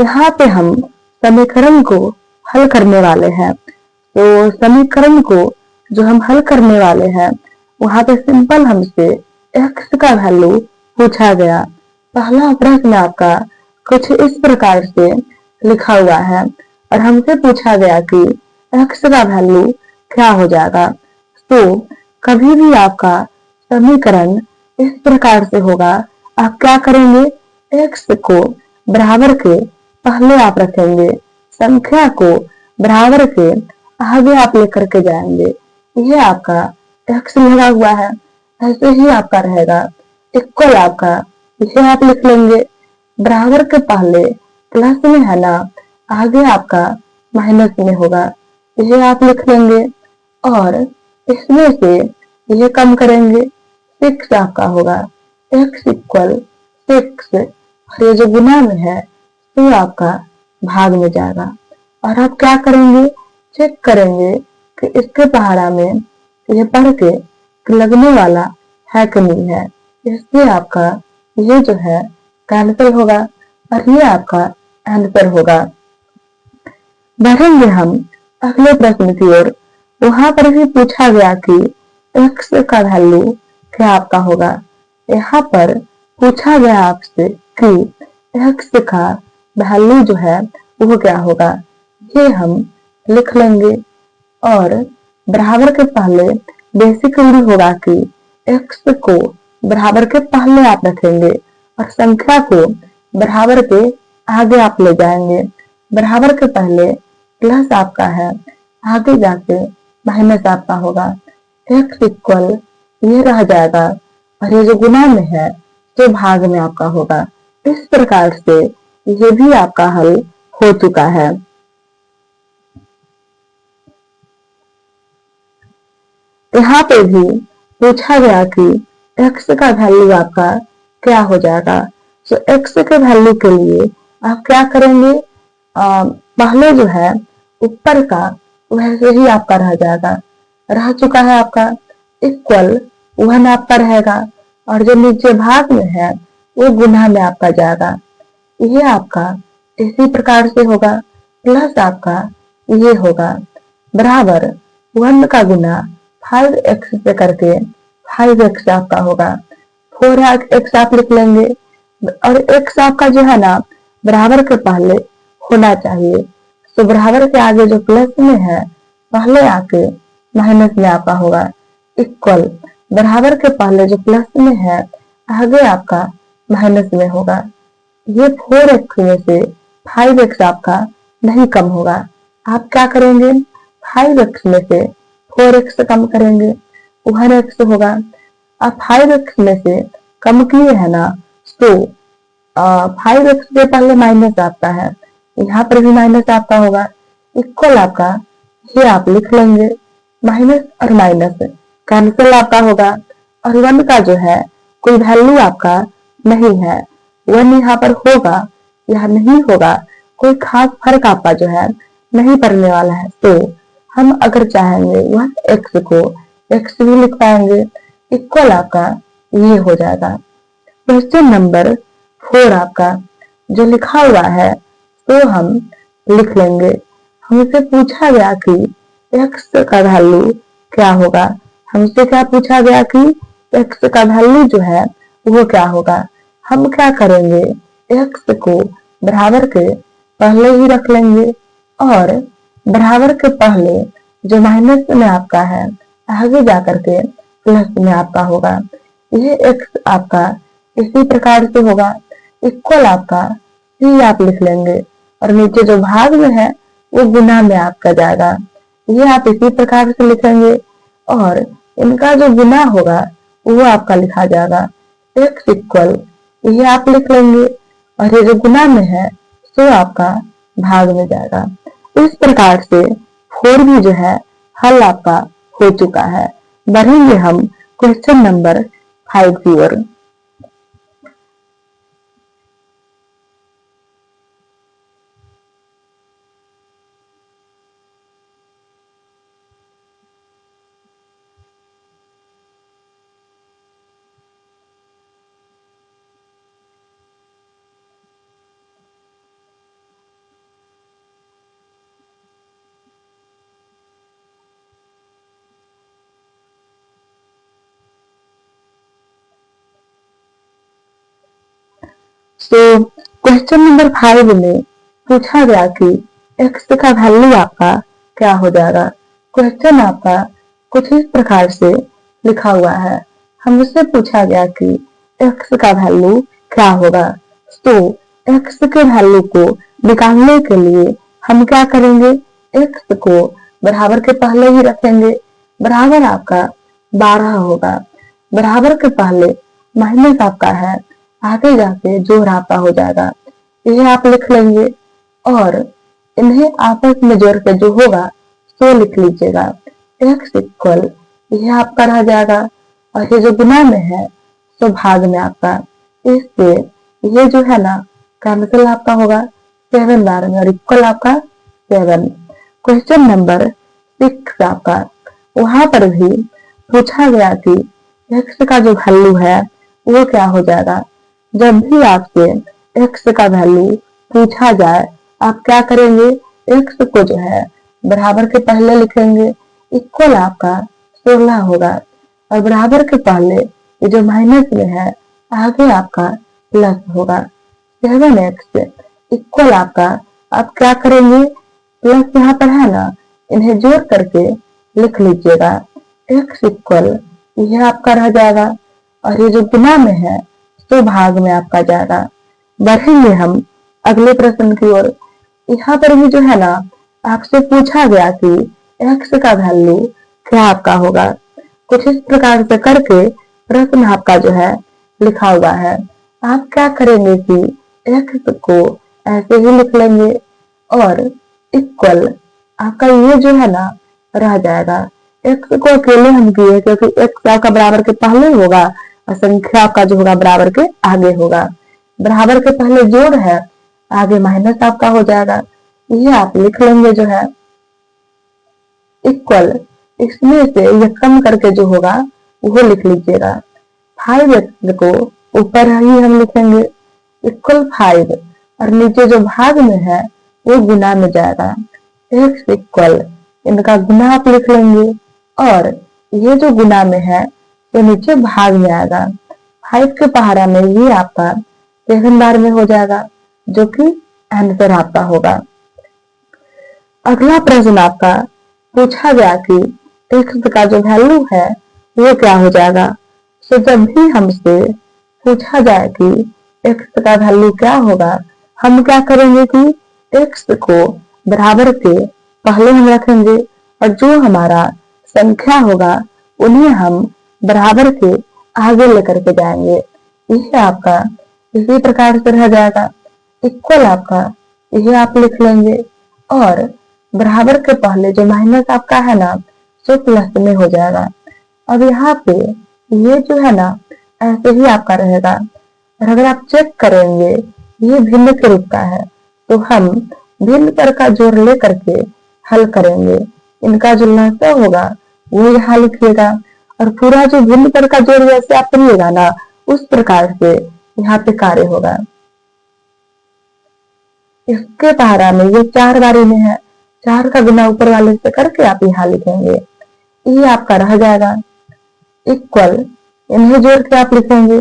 यहाँ पे हम समीकरण को हल करने वाले हैं। तो समीकरण को जो हम हल करने वाले हैं, वहां पे सिंपल हमसे x का वैल्यू पूछा गया। पहला प्रश्न आपका कुछ इस प्रकार से लिखा हुआ है और हमसे पूछा गया कि x का वैल्यू क्या हो जाएगा। तो कभी भी आपका समीकरण इस प्रकार से होगा, आप क्या करेंगे, x को बराबर के पहले आप रखेंगे, संख्या को बराबर के आगे आप लेकर के जाएंगे। ये आपका x लगा हुआ है, ऐसे ही आपका रहेगा। इक्वल आपका इसे आप लिख लेंगे, बराबर के पहले प्लस में है ना, आगे आपका माइनस में होगा, इसे आप लिख लेंगे। और इसमें से ये कम करेंगे, 6 आपका होगा, x इक्वल 6 और ये जो गुना में है तो आपका भाग में जाएगा। और आप क्या करेंगे, चेक करेंगे कि इसके पहाड़ा में ये पढ़ के लगने वाला है कि नहीं है। इससे आपका ये जो है कैंसिल होगा और ये आपका आंसर होगा। बढ़ेंगे हम अगले प्रश्न की ओर। वहां पर भी पूछा गया कि x का वैल्यू क्या आपका होगा। यहाँ पर पूछा गया आपसे कि x का वैल्यू जो है वो क्या होगा। ये हम लिख लेंगे और बराबर के पहले बेसिक रूल होगा कि x को बराबर के पहले आप रखेंगे और संख्या को बराबर के आगे आप ले जाएंगे। बराबर के पहले प्लस आपका है, आगे जाके माइनस आपका होगा, x इक्वल ये रह जाएगा और ये जो गुना में है तो भाग में आपका होगा। इस प्रकार से ये भी आपका हल हो चुका है। यहाँ पे भी पूछा गया कि x का वैल्यू आपका क्या हो जाएगा। तो x के वैल्यू के लिए आप क्या करेंगे, पहले जो है ऊपर का वैसे ही आपका रह जाएगा, रह चुका है आपका, इक्वल 1 आपका रहेगा और जो नीचे भाग में है वो गुना में आपका जाएगा। ये आपका इसी प्रकार से होगा, प्लस आपका ये होगा बराबर 1 का गुना 5x से करके 5x आपका होगा, 4x आप लिख लेंगे और x आपका जो है ना बराबर के पहले होना चाहिए। तो बराबर के आगे जो प्लस में है पहले आके माइनस में आपका होगा, इक्वल बराबर के पहले जो प्लस में है आगे आपका माइनस में होगा। ये 4x में से 5x आपका नहीं कम होगा। आप क्या करेंगे, 5x में से 4x कम करेंगे, 1x होगा। अब 5x में से कम किए है ना, तो 5x के पहले माइनस आपका है, यहाँ पर भी माइनस आपका होगा, इक्वल आपका ये आप लिख लेंगे, माइनस और माइनस कैंसिल आपका होगा और 1 का जो है कोई वैल्यू आपका नहीं है, 1 यहाँ पर होगा या नहीं होगा, कोई खास फर्क आपका जो है नहीं पड़ने वाला है। तो हम अगर चाहेंगे 1x को x भी लिख पाएंगे, इक्वल आपका ये हो जाएगा। क्वेश्चन नंबर 4 आपका जो लिखा हुआ है तो हम लिख लेंगे। हमसे पूछा गया कि x का वैल्यू क्या होगा। हमसे क्या पूछा गया कि x का वैल्यू जो है वो क्या होगा। हम क्या करेंगे, x को बराबर के पहले ही रख लेंगे और बराबर के पहले जो माइनस में आपका है आगे जाकर के प्लस में आपका होगा। ये x आपका इसी प्रकार से होगा, इक्वल आपका c आप लिख लेंगे और नीचे जो भाग में है वो गुना में आपका जाएगा। ये आप इसी प्रकार से लिखेंगे और इनका जो गुना होगा वो आपका लिखा जाएगा, x इक्वल ये आप लिख लेंगे और ये जो गुना में है तो आपका भाग में जाएगा। इस प्रकार से 4 भी जो है हल आपका हो चुका है। बढ़ेंगे हम क्वेश्चन नंबर 5 की ओर। तो क्वेश्चन नंबर 5 में पूछा गया कि x का वैल्यू आपका क्या हो जाएगा। क्वेश्चन आपका कुछ इस प्रकार से लिखा हुआ है। हमसे पूछा गया कि x का वैल्यू क्या होगा। तो x के वैल्यू को निकालने के लिए हम क्या करेंगे, x को बराबर के पहले ही रखेंगे। बराबर आपका 12 होगा। बराबर के पहले माइनस आपका है, आगे जाके जोड़ आपका हो जाएगा। यह आप लिख लेंगे और इन्हें आपस में जोड़ के जो होगा तो लिख लीजिएगा। x इक्वल यह आपका रह जाएगा और ये जो गुना में है तो भाग में आपका। इससे ये जो है ना कैंसिल आपका होगा 7 बार में और इक्वल आपका 7। क्वेश्चन नंबर 6 आपका, वहां पर भी पूछा गया कि x का जो वैल्यू है वो क्या हो जाएगा। जब भी आपसे x का वैल्यू पूछा जाए आप क्या करेंगे, x को जो है बराबर के पहले लिखेंगे। इक्वल आपका 16 होगा और बराबर के पहले ये जो माइनस में है आगे आपका प्लस होगा। 7x इक्वल आपका, आप क्या करेंगे, प्लस यहाँ पर है ना, इन्हें जोड़ करके लिख लीजिएगा। x इक्वल यह आपका रह जाएगा और ये जो गुना में है तो भाग में आपका जाएगा। बढ़ेंगे हम अगले प्रश्न की ओर। यहाँ पर भी जो है ना आपसे पूछा गया कि x का वैल्यू क्या आपका होगा। कुछ इस प्रकार से करके प्रश्न आपका जो है लिखा हुआ है। आप क्या करेंगे कि x को ऐसे ही लिख लेंगे और इक्वल आपका ये जो है ना रह जाएगा। x को अकेले हम किए क्योंकि x आपका बराबर के पहले होगा और संख्या आपका जो होगा बराबर के आगे होगा। बराबर के पहले जोड़ है, आगे माइनस आपका हो जाएगा। ये आप लिख लेंगे जो है इक्वल, इसमें से ये कम करके जो होगा वो लिख लीजिएगा। 5x को ऊपर ही हम लिखेंगे इक्वल 5 और नीचे जो भाग में है वो गुना में जाएगा। x इक्वल इनका गुना आप लिख लेंगे और ये जो गुना में है तो नीचे भाग में आएगा। 5 के पहाड़ा में ये आपका 7 बार में हो जाएगा जो कि आंसर आपका होगा। अगला प्रश्न आपका पूछा गया कि x का जो वैल्यू है वो क्या हो जाएगा। तो जब भी हमसे पूछा जाए कि x का वैल्यू क्या होगा, हम क्या करेंगे कि x को बराबर के पहले हम रखेंगे और जो हमारा संख्या होगा उन्हें हम बराबर के आगे लेकर के जाएंगे। यह आपका इसी प्रकार से रह जाएगा। इक्वल आपका यह आप लिख लेंगे और बराबर के पहले जो माइनस आपका है ना तो प्लस में हो जाएगा। अब यहाँ पे ये जो है ना ऐसे ही आपका रहेगा और अगर आप चेक करेंगे ये भिन्न के रूप का है तो हम भिन्न पर का जोड़ ले करके हल करेंगे। इनका जो लसाअ होगा वो यहाँ लिखिएगा और पूरा जो भिन्न पर का जोड़ जैसे आप करिएगा ना उस प्रकार से यहाँ पे कार्य होगा। इसके पहाड़ा में ये 4 बारी में है, 4 का गुना ऊपर वाले से करके आप यहाँ लिखेंगे। ये आपका रह जाएगा इक्वल, इन्हें जोड़ के आप लिखेंगे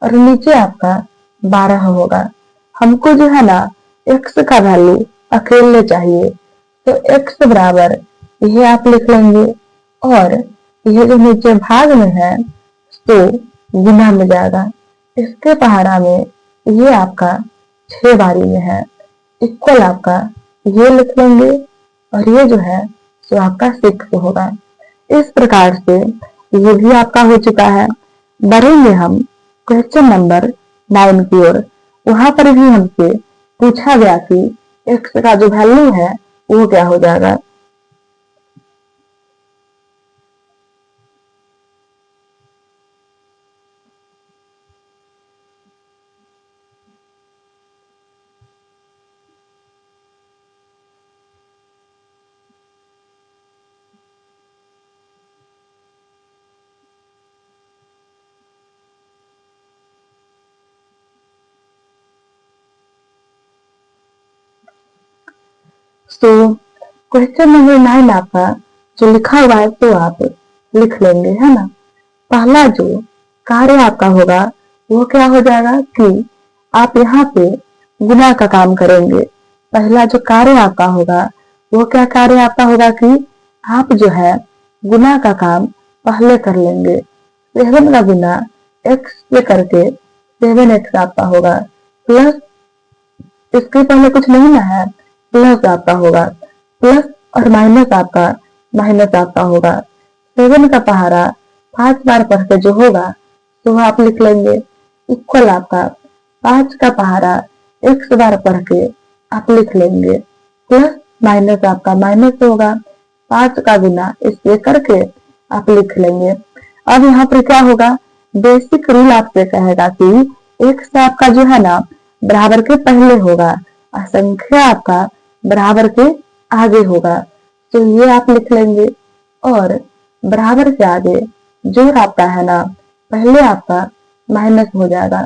और नीचे आपका 12 होगा। हमको जो है ना x का वैल्यू अकेले चाहिए तो x बराबर ये आप लिख लेंगे और ये जो नीचे भाग में है तो गुना में जाएगा। इसके पहाड़ा में ये आपका 6 बारी में है। इक्वल आपका ये लिख लेंगे और ये जो है तो आपका 6 होगा। इस प्रकार से ये भी आपका हो चुका है। बढ़ेंगे हम क्वेश्चन नंबर 9 की ओर। वहां पर भी हमसे पूछा गया कि x का जो वैल्यू है वो क्या हो जाएगा। तो क्वेश्चन नंबर 9 आपका जो लिखा हुआ है तो आप लिख लेंगे, है ना। पहला जो कार्य आपका होगा वो क्या हो जाएगा कि आप यहाँ पे गुना का काम करेंगे। पहला जो कार्य आपका होगा वो क्या कार्य आपका होगा कि आप जो है गुना का काम पहले कर लेंगे। 7 का गुना x से करके 7x आपका होगा, प्लस इसके पहले कुछ नहीं ना है, प्लस आपका होगा, प्लस और माइनस आपका होगा। 7 का पहाड़ा 5 बार पढ़ के जो होगा तो आप लिख लेंगे, इक्वल आपका 5 का पहाड़ा x बार पढ़ के आप लिख लेंगे, प्लस माइनस आपका माइनस होगा, 5 का गुना इससे करके आप लिख लेंगे। अब यहाँ पर क्या होगा, बेसिक रूल आपसे कहेगा कि x आपका जो है ना बराबर के पहले होगा और संख्या आपका बराबर के आगे होगा, तो ये आप लिख लेंगे। और बराबर के आगे जोड़ आपका है ना पहले आपका माइनस हो जाएगा,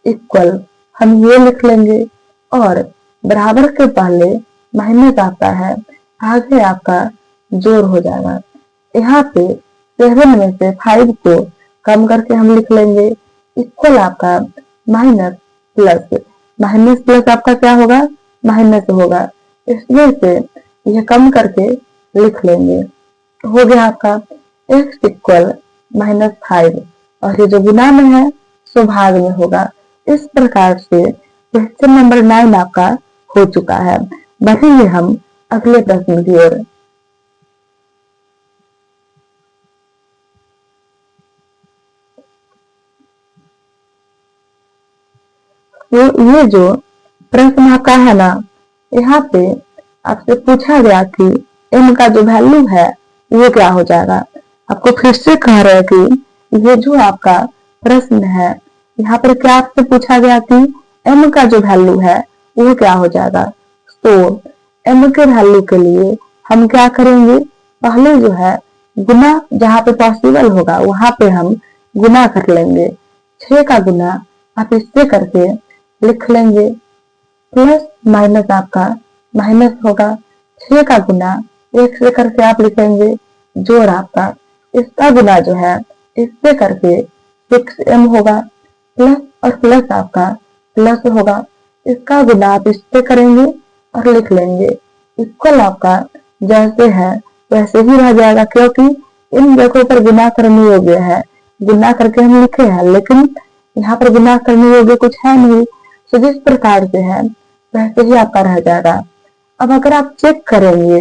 इक्वल हम ये लिख लेंगे। और बराबर के पहले माइनस आपका है, आगे आपका जोड़ हो जाएगा। यहाँ पे 7 में से 5 को कम करके हम लिख लेंगे, इक्वल आपका माइनस प्लस, माइनस प्लस आपका क्या होगा, माइनस होगा, इसमें से यह कम करके लिख लेंगे। हो गया आपका x इक्वल -5, और ये जो गुना में है सो भाग में होगा। इस प्रकार से क्वेश्चन नंबर 9 आपका हो चुका है। बढ़ेंगे हम अगले प्रश्न की ओर। तो ये जो प्रश्न आपका है ना, यहाँ पे आपसे पूछा गया कि m का जो वैल्यू है वो क्या हो जाएगा। आपको फिर से कह रहे हैं कि ये जो आपका प्रश्न है यहाँ पर क्या आपसे पूछा गया कि m का जो वैल्यू है वो क्या हो जाएगा। तो m के वैल्यू के लिए हम क्या करेंगे, पहले जो है गुना जहाँ पे पॉसिबल होगा वहां पे हम गुना कर लेंगे। 6 का गुना आप इससे करके लिख लेंगे, प्लस माइनस आपका माइनस होगा। 6 का गुना 1 से करके आप लिखेंगे, जोड़ आपका इसका गुना जो है इससे करके 6m होगा, प्लस और प्लस आपका प्लस होगा, इसका गुना आप इससे करेंगे और लिख लेंगे, इक्वल आपका जैसे है वैसे ही रह जाएगा, क्योंकि इन जगहों पर गुना करने योग्य है, गुना करके हम लिखे हैं, लेकिन यहाँ पर गुना करने योग्य कुछ है नहीं, तो जिस प्रकार से है वैसे ही आपका रह जाएगा। अब अगर आप चेक करेंगे,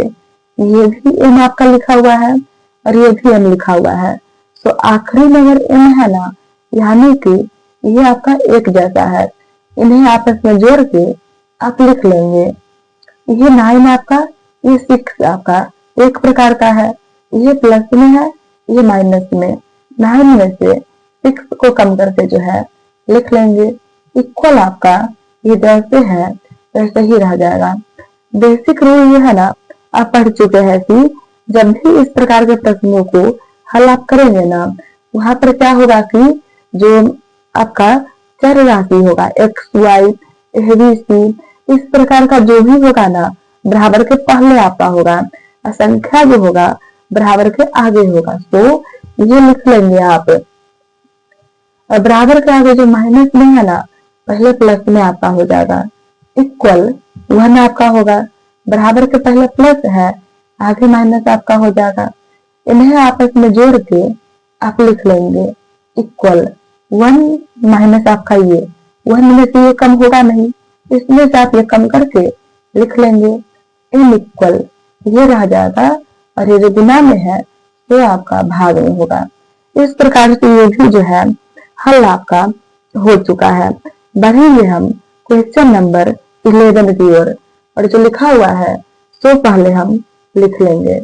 ये भी m आपका लिखा हुआ है और ये भी m लिखा हुआ है, तो आखिरी में अगर m है ना, यानी कि ये आपका एक जैसा है, इन्हें आपस में जोड़ के आप लिख लेंगे। ये 9 आपका, ये 6 आपका एक प्रकार का है, ये प्लस में है, ये माइनस में। 9 में से 6 को कम करके जो है लिख लेंगे, इक्वल आपका ये जैसे है वैसे ही रह जाएगा। बेसिक रूल ये है ना आप पढ़ चुके हैं कि जब भी इस प्रकार के प्रश्नों को हल आप करेंगे ना, वहां पर क्या होगा कि जो आपका चर राशि होगा x y a b c, इस प्रकार का जो भी होगा ना बराबर के पहले आपका होगा, और संख्या जो होगा बराबर के आगे होगा। तो ये लिख लेंगे आप, और बराबर के आगे जो माइनस में है ना पहले प्लस में आपका हो जाएगा, इक्वल 1 आपका होगा, बराबर के पहले प्लस है आगे माइनस आपका हो जाएगा, इन्हें आपस में जोड़ के आप लिख लेंगे, इक्वल 1 माइनस आपका ये 1 में से ये कम होगा नहीं, इसमें से आप ये कम करके लिख लेंगे, इन इक्वल ये रह जाएगा, और ये जो गुना में है वो आपका भाग में होगा। इस प्रकार से ये भी जो है हल आपका हो चुका है। बढ़ेंगे हम क्वेश्चन नंबर 11 की ओर, और जो लिखा हुआ है तो पहले हम लिख लेंगे।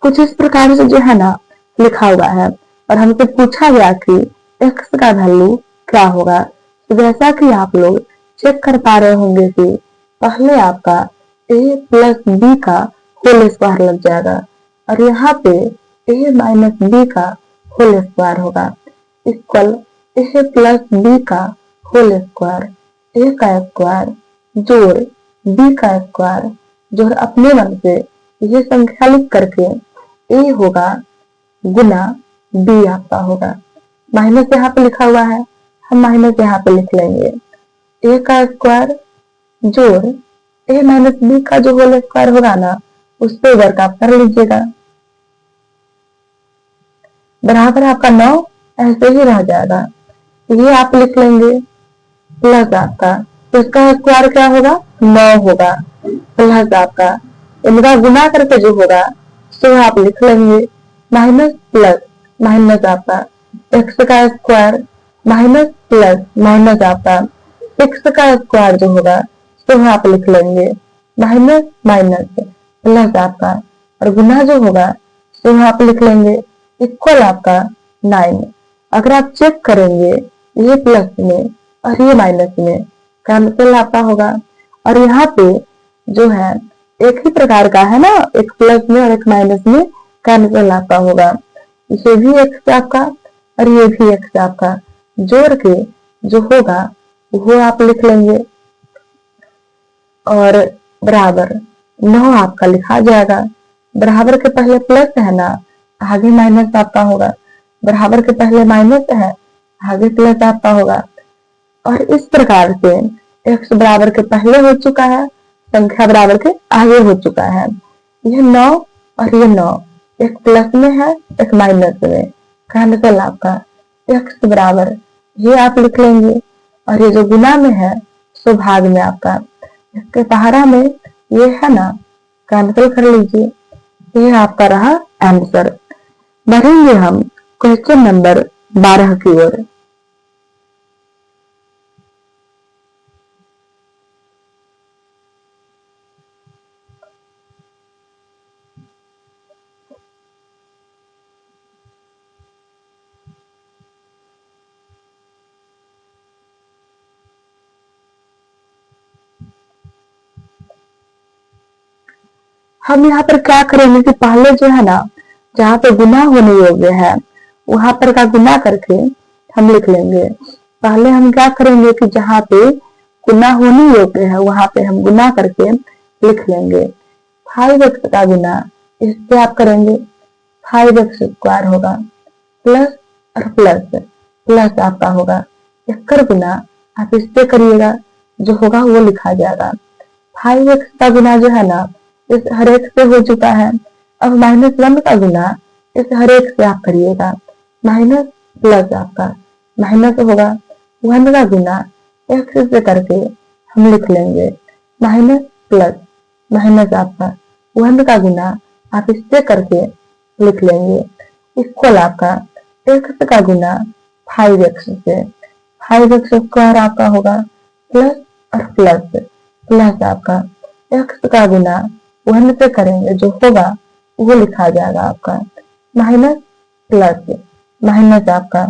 कुछ इस प्रकार से जो है ना लिखा हुआ है, और हमसे पूछा गया कि x का वैल्यू क्या होगा। तो जैसा कि आप लोग चेक कर पा रहे होंगे कि पहले आपका a प्लस b का होल स्क्वायर लग जाएगा, और यहाँ पे a माइनस b का होल स्क्वायर होगा, इक्वल a प्लस b का होल स्क्वायर, a का स्क्वायर जोड़ b का स्क्वायर जोड़ अपने मन से ये संख्या लिख करके a होगा गुना बी आपका होगा। माइनस यहाँ पे लिखा हुआ है, हम माइनस यहाँ पे लिख लेंगे। ए का स्क्वायर जोड़ ए माइनस बी का जो होल स्क्वायर होगा ना, उस पे वर्क आप कर लीजिएगा। बराबर आपका 9 ऐसे ही रह जाएगा। ये आप लिख लेंगे प्लस आपका, तो इसका स्क्वायर क्या होगा 9 होगा, प्लस आपका इनका गुना करके जो होगा तो आप लिख लेंगे माइनस प्लस माइनस आपका एक्स का स्क्वायर माइनस प्लस माइनस आपका एक्स का स्क्वायर जो होगा तो आप लिख लेंगे माइनस माइनस प्लस आपका, और गुना जो होगा तो आप लिख लेंगे इक्वल आपका 9। अगर आप चेक करेंगे ये प्लस में और ये माइनस में कैंसिल आपका होगा, और यहाँ पे जो है एक ही प्रकार का है ना, एक प्लस में और एक माइनस में कैंसिल आपका होगा। ये भी एक्स आपका और ये भी एक्स आपका जोड़ के जो होगा वो आप लिख लेंगे, और बराबर 9 आपका लिखा जाएगा। बराबर के पहले प्लस है ना, आगे माइनस आपका होगा। बराबर के पहले माइनस है, आगे प्लस आपका होगा। और इस प्रकार से x बराबर के पहले हो चुका है, संख्या बराबर के आगे हो चुका है। यह 9 और ये 9 एक प्लस में है, एक माइनस में, कैंसिल आपका x बराबर ये आप लिख लेंगे, और ये जो गुना में है सो भाग में आपका, इसके सहारा में ये है ना, कैंसिल कर लीजिए। ये आपका रहा आंसर। बढ़ेंगे हम क्वेश्चन नंबर 12 की ओर। हम यहाँ पर क्या करेंगे कि पहले जो है ना, जहाँ पे गुना होने योग्य है वहां पर का गुना करके हम लिख लेंगे। पहले हम क्या करेंगे कि जहाँ पे गुना होने योग्य है वहां पे हम गुना करके लिख लेंगे। 5x का गुना इससे आप करेंगे 5x स्क्वायर होगा, प्लस और प्लस प्लस आपका होगा, एक गुना आप इससे करिएगा, जो होगा वो लिखा जाएगा। 5x का गुना जो है ना इस हर एक से हो चुका है, अब -1 का गुना इस हर एक से आप करिएगा, माइनस प्लस आपका माइनस होगा, 1 का गुना x से करके हम लिख लेंगे माइनस प्लस माइनस आपका 1 का गुना आप इससे करके लिख लेंगे, इक्वल आपका x का गुना 5x से, 5x स्क्वायर आपका होगा, प्लस और प्लस प्लस आपका x का गुना 1 से करेंगे, जो होगा वो लिखा जाएगा आपका माइनस प्लस माइनस आपका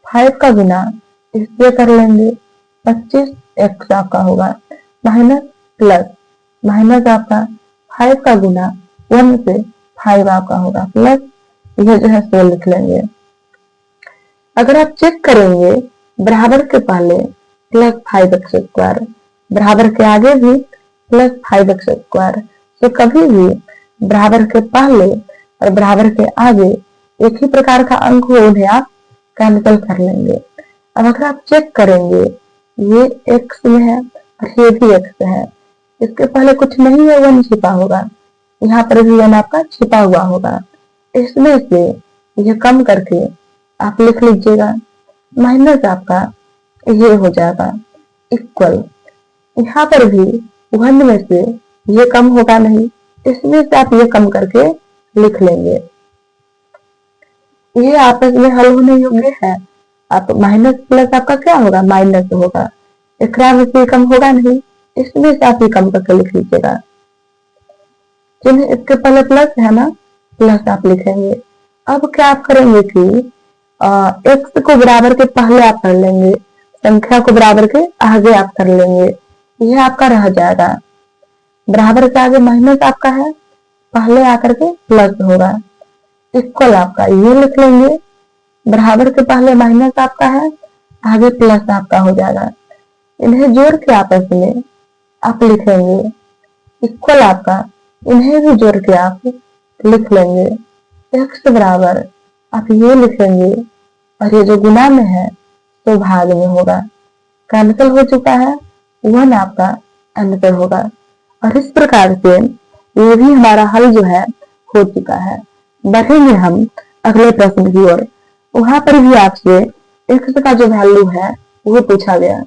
5 का गुना इससे कर लेंगे 25x आपका होगा, माइनस प्लस माइनस आपका 5 का गुना 1 से 5 आपका होगा, प्लस यह जो है सो लिख लेंगे। अगर आप चेक करेंगे बराबर के पहले प्लस 5x स्क्वायर, बराबर के आगे भी प्लस 5x स्क्वायर, तो कभी भी बराबर के पहले और बराबर के आगे एक ही प्रकार का अंक हो उन्हें आप कैंसिल कर लेंगे। अब अगर आप चेक करेंगे ये x में है और ये भी x है, इसके पहले कुछ नहीं है, 1 छिपा होगा, यहाँ पर भी 1 आपका छिपा हुआ होगा, इसमें से ये कम करके आप लिख लीजिएगा, माइनस आपका ये हो जाएगा इक्वल, यहाँ पर भी 1 में से ये कम होगा नहीं, इसमें से आप ये कम करके लिख लेंगे। ये आपस में हल होने योग्य है। आप माइनस प्लस आपका क्या होगा माइनस होगा, एकरा में से कम होगा नहीं, इसमें से आप ये कम करके लिख लीजिएगा। चिन्ह इसके पहले प्लस है ना, प्लस आप लिखेंगे। अब क्या आप करेंगे कि एक्स को बराबर के पहले आप कर लेंगे, संख्या को बराबर के आगे आप कर लेंगे, यह आपका रह जाएगा। बराबर के आगे माइनस आपका है, पहले आकर के प्लस होगा, इक्वल आपका ये लिख लेंगे, बराबर के पहले माइनस आपका है, आगे प्लस आपका हो जाएगा, इन्हें जोड़ के आपस में आप लिखेंगे, इक्वल आपका इन्हें भी जोड़ के आप लिख लेंगे, x बराबर आप ये लिखेंगे, और ये जो गुना में है तो भाग में होगा। कैंसिल हो चुका है, 1 आपका आंसर होगा। और इस प्रकार से ये भी हमारा हल जो है हो चुका है। बढ़ेंगे हम अगले प्रश्न की ओर। वहां पर भी आपसे x का जो वैल्यू है वो पूछा गया।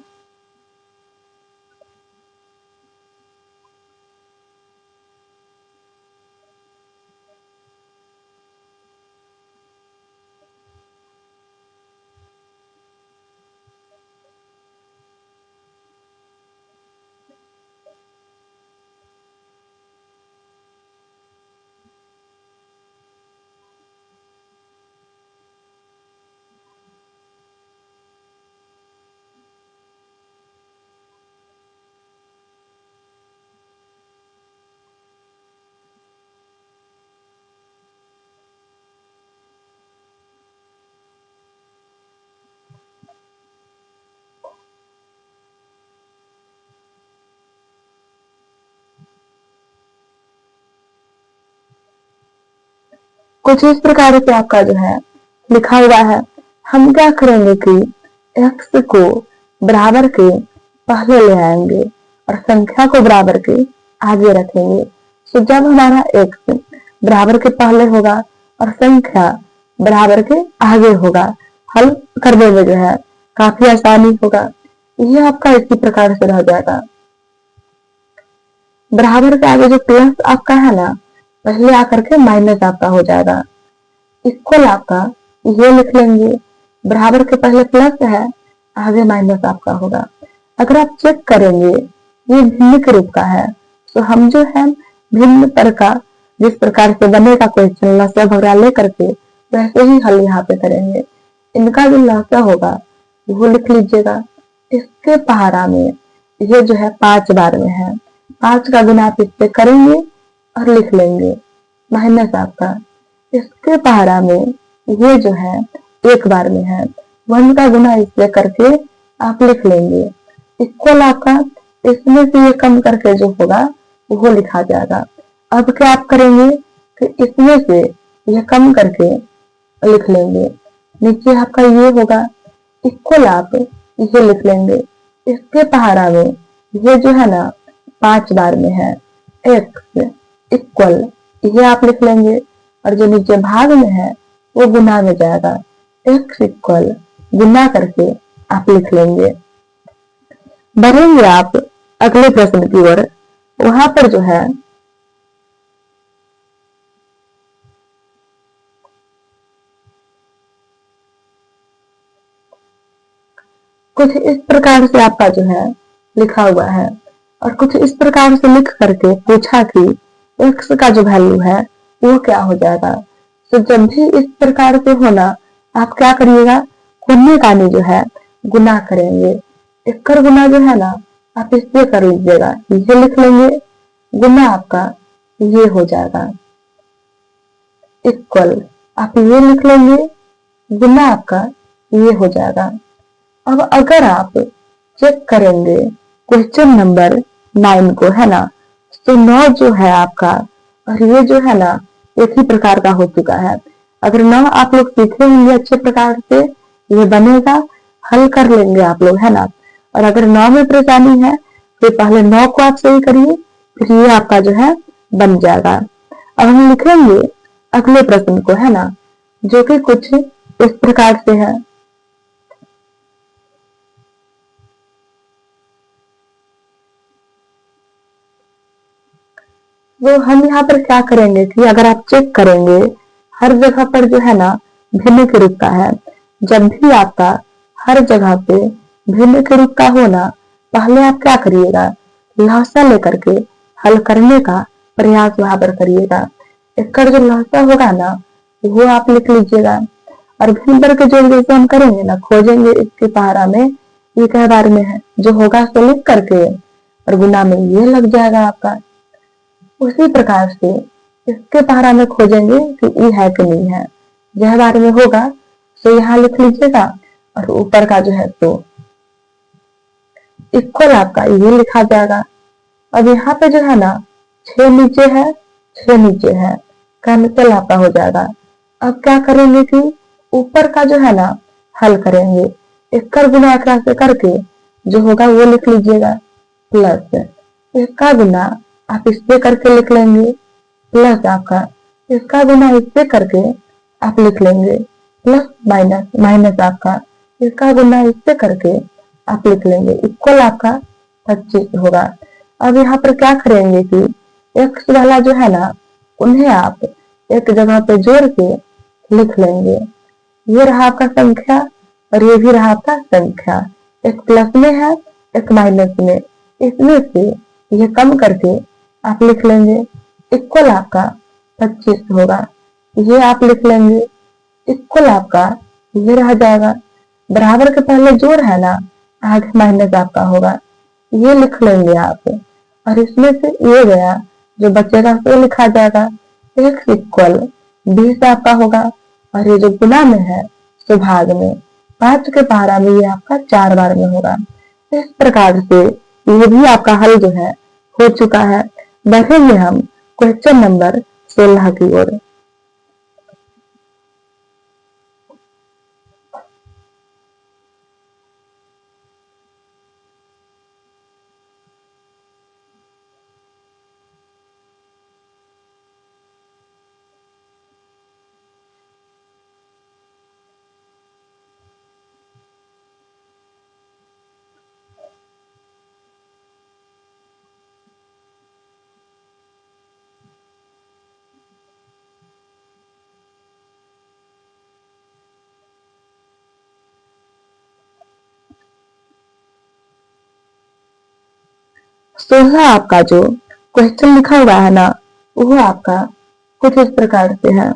कुछ इस प्रकार से आपका जो है लिखा हुआ है। हम क्या करेंगे कि x को बराबर के पहले ले आएंगे और संख्या को बराबर के आगे रखेंगे। तो जब हमारा x बराबर के पहले होगा और संख्या बराबर के आगे होगा, हल करने में जो है काफी आसानी होगा। ये आपका इसी प्रकार से रह जाएगा। बराबर के आगे जो प्लस आपका है ना, पहले आकर के माइनस आपका हो जाएगा। इक्वल आपका ये लिख लेंगे, बराबर के पहले प्लस है, आगे माइनस आपका होगा। अगर आप चेक करेंगे ये भिन्न के रूप का है, तो हम जो है भिन्न पर का जिस प्रकार से बनेगा क्वेश्चन लसा भगड़ा लेकर के वैसे ही हल यहाँ पे करेंगे। इनका जो लसा होगा वो लिख लीजिएगा। इसके पहाड़ा में ये जो है 5 बार में है, 5 का गुना आप इससे करेंगे और लिख लेंगे माइनस आपका। इसके पहाड़ा में ये जो है 1 बार में है, 1 का गुना इससे करके आप लिख लेंगे। इक्वल आपका इसमें से ये कम करके जो होगा वो लिखा जाएगा। अब क्या आप करेंगे कि इसमें से ये कम करके लिख लेंगे। नीचे आपका ये होगा, इक्वल आप ये लिख लेंगे। इसके पहाड़ा में ये जो है ना 5 बार में है, x इक्वल ये आप लिख लेंगे और जो नीचे भाग में है वो गुना में जाएगा। x इक्वल गुना करके आप लिख लेंगे। बढ़ेंगे आप अगले प्रश्न की ओर। वहां पर जो है कुछ इस प्रकार से आपका जो है लिखा हुआ है और कुछ इस प्रकार से लिख करके पूछा कि x का जो वैल्यू है वो क्या हो जाएगा। तो जब भी इस प्रकार से होना, आप क्या करिएगा, गुने का जो है गुना करेंगे। इसका गुना जो है ना आप इससे कर लीजिएगा, ये लिख लेंगे, गुना आपका ये हो जाएगा। इक्वल आप ये लिख लेंगे, गुना आपका ये हो जाएगा। अब अगर आप चेक करेंगे क्वेश्चन नंबर 9 को, है ना, तो 9 जो है आपका और ये जो है ना एक ही प्रकार का हो चुका है। अगर 9 आप लोग सीखे होंगे अच्छे प्रकार से, ये बनेगा, हल कर लेंगे आप लोग, है ना। और अगर 9 में परेशानी है तो पहले 9 को आप सही करिए, फिर ये आपका जो है बन जाएगा। अब हम लिखेंगे अगले प्रश्न को, है ना, जो कि कुछ इस प्रकार से है। वो हम यहाँ पर क्या करेंगे कि अगर आप चेक करेंगे हर जगह पर जो है ना भिन्न के रूप का है। जब भी आपका हर जगह पे भिन्न के रूप का होना, पहले आप क्या करिएगा, लहसा लेकर के हल करने का प्रयास वहां पर करिएगा। इसका जो लहसा होगा ना वो आप लिख लीजिएगा। और भिन्न पर के जो जैसे हम करेंगे ना, खोजेंगे इसके पहाड़ा में ये कई बार में है, जो होगा सो लिख करके और गुना में ये लग जाएगा आपका। उसी प्रकार से इसके पहाड़ा में खोजेंगे कि ई है कि नहीं है, यह बारे में होगा तो यहाँ लिख लीजिएगा और ऊपर का जो है तो इक्वल आपका ये लिखा जाएगा। अब यहाँ पे जो है ना 6 नीचे है, 6 नीचे है, कैंसिल आपका हो जाएगा। अब क्या करेंगे कि ऊपर का जो है ना हल करेंगे, एक कर गुना एक से करके जो होगा वो लिख लीजिएगा, प्लस एक का गुना आप इससे करके लिख लेंगे, प्लस आपका इसका गुना इससे करके आप लिख लेंगे, प्लस माइनस माइनस आपका इसका गुना इससे करके आप लिख लेंगे, इक्वल आपका 25 होगा। अब यहाँ पर क्या करेंगे कि एक्स वाला जो है ना उन्हें आप एक जगह पे जोड़ के लिख लेंगे। ये रहा आपका संख्या और ये भी रहा आपका संख्या, एक प्लस में है एक माइनस में, इसमें से ये कम करके आप लिख लेंगे, इक्वल आपका 25 होगा। ये आप लिख लेंगे, इक्वल आपका ये रह जाएगा। बराबर के पहले जोड़ है ना, आगे माइनस आपका होगा, ये लिख लेंगे आप। और इसमें से ये गया जो बचेगा वो लिखा जाएगा, एक्स इक्वल 20 आपका होगा। और ये जो गुना में है तो भाग में, 5 के पहाड़ा में ये आपका 4 बार में होगा। इस प्रकार से ये भी आपका हल जो है हो चुका है। बढ़ेंगे हम क्वेश्चन नंबर 16 की ओर। सोलह आपका जो क्वेश्चन लिखा हुआ है ना वो आपका कुछ इस प्रकार से है।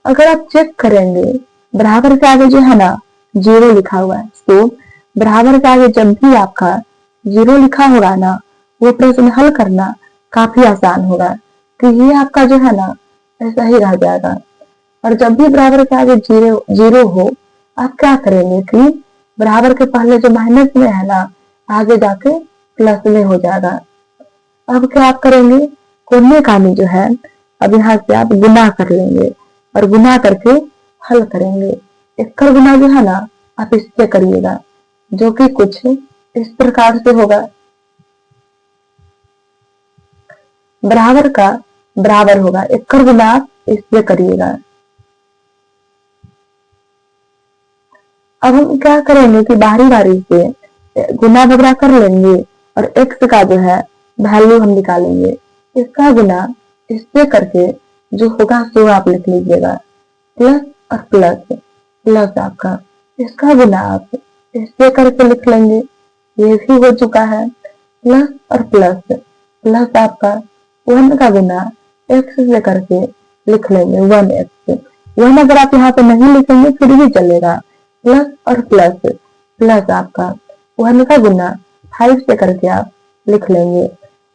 अगर आप चेक करेंगे बराबर के आगे जो है ना जीरो लिखा हुआ है, तो बराबर के आगे जब भी आपका जीरो लिखा होगा ना वो प्रश्न हल करना काफी आसान होगा, कि ये आपका जो है ना ऐसा ही रह जाएगा। और जब भी बराबर के आगे जीरो जीरो हो, आप क्या करेंगे कि बराबर के पहले जो माइनस में है ना आगे जाके प्लस में हो जाएगा। अब क्या आप करेंगे, कोने कानी जो है अब यहाँ से आप गुना कर लेंगे और गुना करके हल करेंगे। इक्कर गुना जो है ना आप इससे करिएगा, जो कि कुछ इस प्रकार से होगा। बराबर का बराबर होगा, इक्कर गुना आप इससे करिएगा। अब हम क्या करेंगे कि बारी बारी से गुना बगरा कर लेंगे और एक्स का जो है वैल्यू हम निकालेंगे। इसका गुना इससे करके जो होगा सो आप लिख लीजिएगा, प्लस और प्लस, प्लस आपका इसका गुना आप इससे करके लिख लेंगे, ये भी हो चुका है। प्लस और प्लस, प्लस आपका 1 का गुना एक्स से करके लिख लेंगे 1x। 1 अगर आप यहाँ पे नहीं लिखेंगे फिर भी चलेगा, प्लस और प्लस, प्लस आपका 1 का गुना 5 से करके आप लिख लेंगे,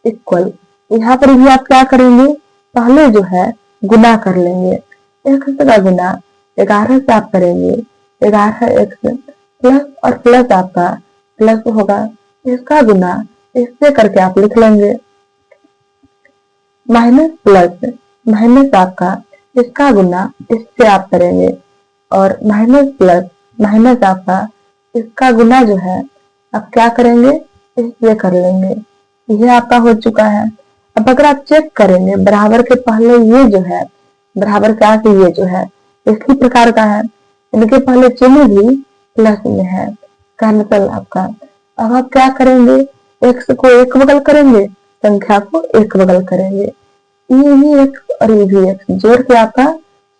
इक्वल। यहाँ पर भी आप क्या करेंगे, पहले जो है गुना कर लेंगे, एक्स का गुना 11 से आप करेंगे, 11x प्लस और प्लस आपका प्लस होगा, इसका गुना इससे करके आप लिख लेंगे, माइनस प्लस माइनस आपका इसका गुना इससे आप करेंगे और माइनस प्लस माइनस आपका इसका गुना जो है आप क्या करेंगे, इससे कर लेंगे। ये आपका हो चुका है। अब अगर आप चेक करेंगे बराबर के पहले ये जो है बराबर के आगे ये जो है इसी प्रकार का है, इनके पहले चिन्ह भी प्लस में है, कैंसल आपका। अब आप क्या करेंगे, एक्स को एक बगल करेंगे, संख्या को एक बगल करेंगे, ये भी एक्स और ये भी एक्स जोड़ के आपका